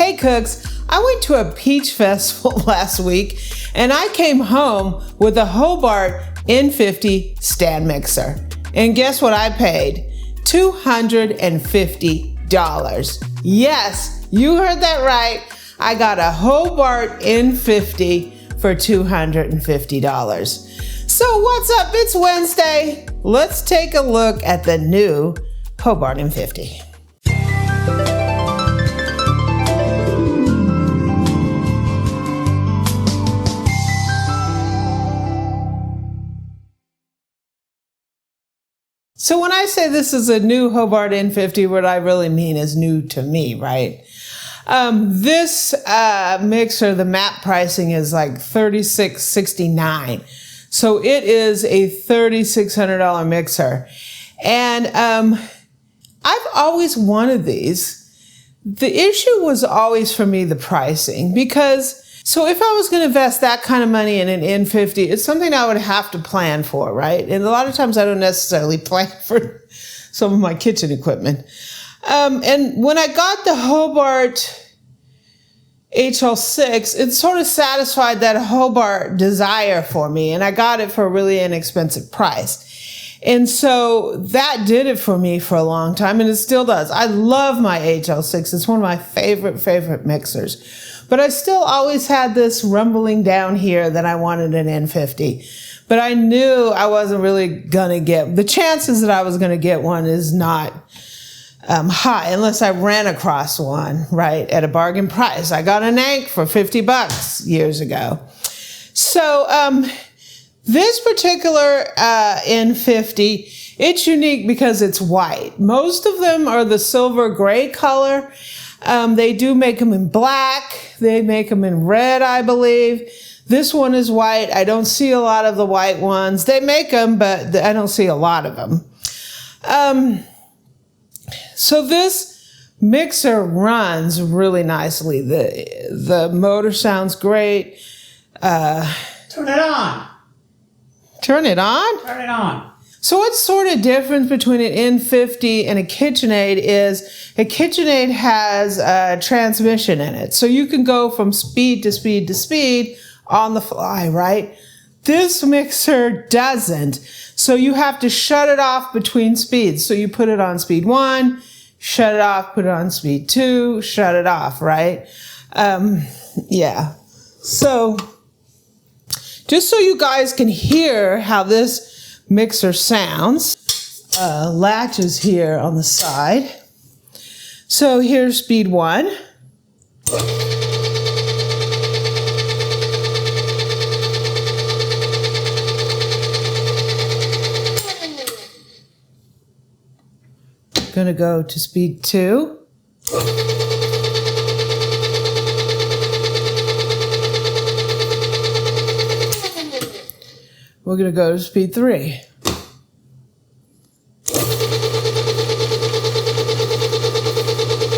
Hey Cooks, I went to a peach festival last week and I came home with a Hobart N50 stand mixer. And guess what I paid? $250. Yes, you heard that right. I got a Hobart N50 for $250. So what's up? It's Wednesday. Let's take a look at the new Hobart N50. So when I say this is a new Hobart N50, what I really mean is new to me, right? This mixer, the MAP pricing is like $36.69. So it is a $3,600 mixer. And I've always wanted these. The issue was always for me the pricing, because so if I was going to invest that kind of money in an N50, it's something I would have to plan for, right? And a lot of times I don't necessarily plan for some of my kitchen equipment. And when I got the Hobart HL6, it sort of satisfied that Hobart desire for me, and I got it for a really inexpensive price. And so that did it for me for a long time, and it still does. I love my HL6. It's one of my favorite mixers. But I still always had this rumbling down here that I wanted an N50. But I knew I wasn't really going to get, the chances that I was going to get one is not high unless I ran across one, right, at a bargain price. I got an Ank for $50 years ago. So this particular N50, it's unique because it's white. Most of them are the silver gray color. They do make them in black. They make them in red, I believe. This one is white. I don't see a lot of the white ones. They make them, but I don't see a lot of them. So this mixer runs really nicely. The motor sounds great. Turn it on. Turn it on? Turn it on. So what's sort of different between an N50 and a KitchenAid is a KitchenAid has a transmission in it. So you can go from speed to speed to speed on the fly, right? This mixer doesn't. So you have to shut it off between speeds. So you put it on speed 1, shut it off, put it on speed 2, shut it off, right? Yeah. So just so you guys can hear how this mixer sounds, latches here on the side. So here's speed 1. Gonna go to speed 2. We're going to go to speed 3.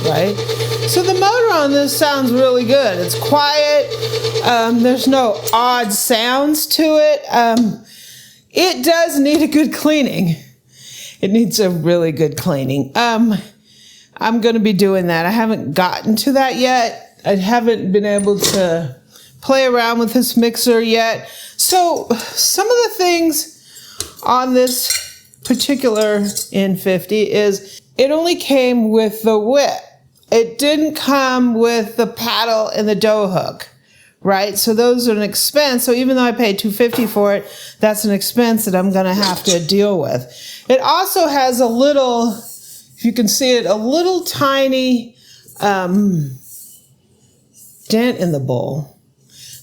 Right? So the motor on this sounds really good. It's quiet. There's no odd sounds to it. It does need a good cleaning. It needs a really good cleaning. I'm going to be doing that. I haven't gotten to that yet. I haven't been able to play around with this mixer yet. So some of the things on this particular N50 is it only came with the whip. It didn't come with the paddle and the dough hook, right? So those are an expense. So even though I paid $250 for it, that's an expense that I'm going to have to deal with. It also has a little, if you can see it, a little tiny dent in the bowl.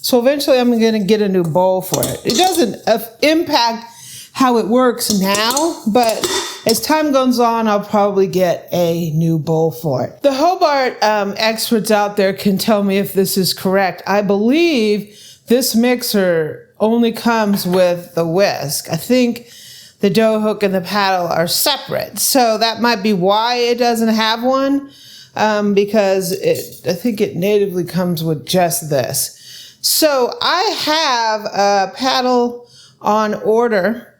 So eventually I'm going to get a new bowl for it. It doesn't impact how it works now, but as time goes on, I'll probably get a new bowl for it. The Hobart experts out there can tell me if this is correct. I believe this mixer only comes with the whisk. I think the dough hook and the paddle are separate. So that might be why it doesn't have one, because I think it natively comes with just this. So I have a paddle on order.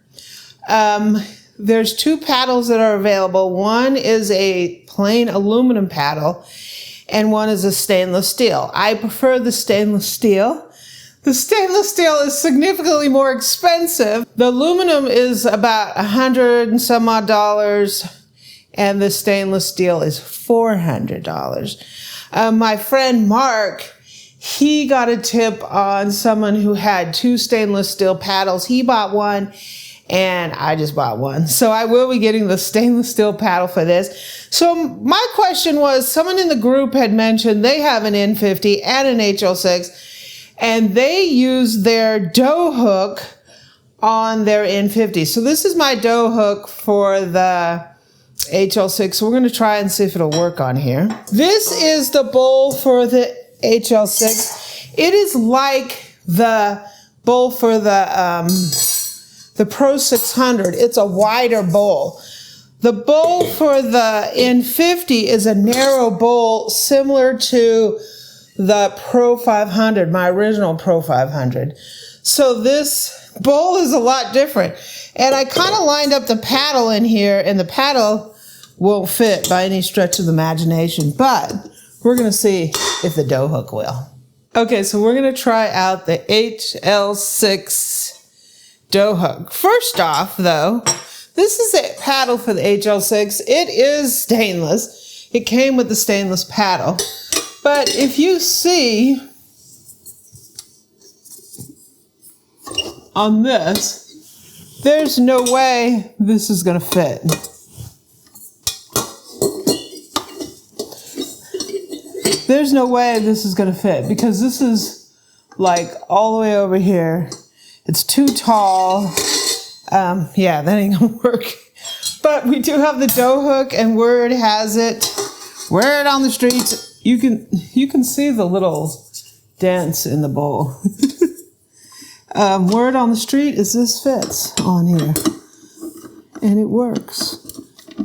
There's 2 paddles that are available. One is a plain aluminum paddle, and one is a stainless steel. I prefer the stainless steel. The stainless steel is significantly more expensive. The aluminum is about $100 and some odd, and the stainless steel is $400. My friend Mark, he got a tip on someone who had 2 stainless steel paddles. He bought one, and I just bought one. So I will be getting the stainless steel paddle for this. So my question was, someone in the group had mentioned they have an N50 and an HL6, and they use their dough hook on their N50. So this is my dough hook for the HL6. So we're going to try and see if it'll work on here. This is the bowl for the HL6. It is like the bowl for the Pro 600. It's a wider bowl. The bowl for the N50 is a narrow bowl similar to the Pro 500, my original Pro 500. So this bowl is a lot different. And I kind of lined up the paddle in here, and the paddle won't fit by any stretch of the imagination, but we're going to see if the dough hook will. Okay, so we're going to try out the HL6 dough hook. First off, though, this is a paddle for the HL6. It is stainless. It came with the stainless paddle. But if you see on this, there's no way this is going to fit. There's no way this is going to fit because this is like all the way over here. It's too tall. Yeah, that ain't going to work. But we do have the dough hook, and word has it, wear it on the streets. You can see the little dents in the bowl. Word on the street is this fits on here, and it works.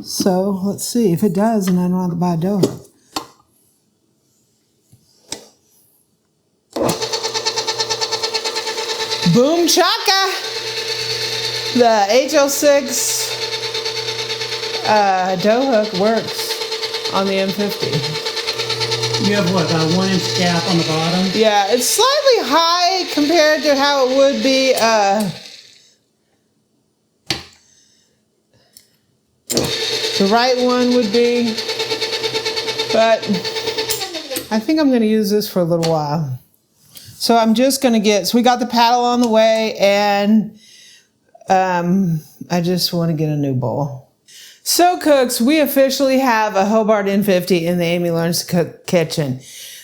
So let's see if it does, and I don't have to buy a dough hook. Boom chaka! The HL6 dough hook works on the M50. You have what, about a 1-inch gap on the bottom? Yeah, it's slightly high compared to how it would be. The right one would be, but I think I'm going to use this for a little while. So I'm just going to so we got the paddle on the way, and I just want to get a new bowl. So cooks, we officially have a Hobart N50 in the Amy Learns to Cook kitchen.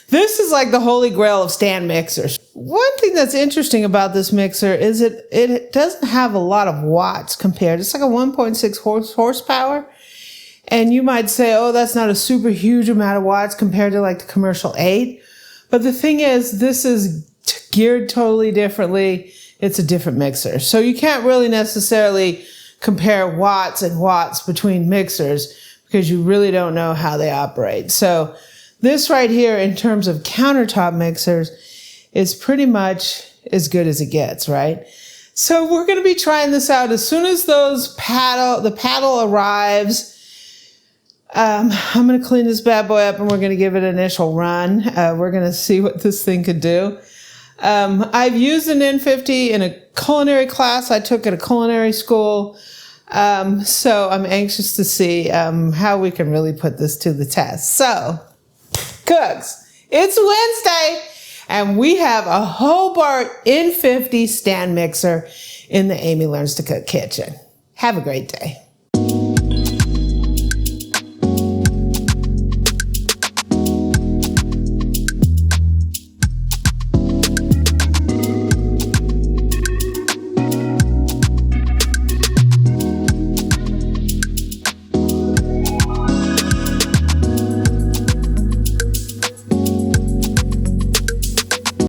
This is like the holy grail of stand mixers. One thing that's interesting about this mixer is it doesn't have a lot of watts compared. It's like a 1.6 horsepower. And you might say, oh, that's not a super huge amount of watts compared to like the commercial 8. But the thing is, this is geared totally differently. It's a different mixer. So you can't really necessarily compare watts and watts between mixers because you really don't know how they operate. So this right here, in terms of countertop mixers, is pretty much as good as it gets, right? So we're going to be trying this out as soon as the paddle arrives. I'm going to clean this bad boy up, and we're going to give it an initial run. We're going to see what this thing could do. I've used an N50 in a culinary class I took at a culinary school. So I'm anxious to see how we can really put this to the test. So, cooks, it's Wednesday, and we have a Hobart N50 stand mixer in the Amy Learns to Cook kitchen. Have a great day.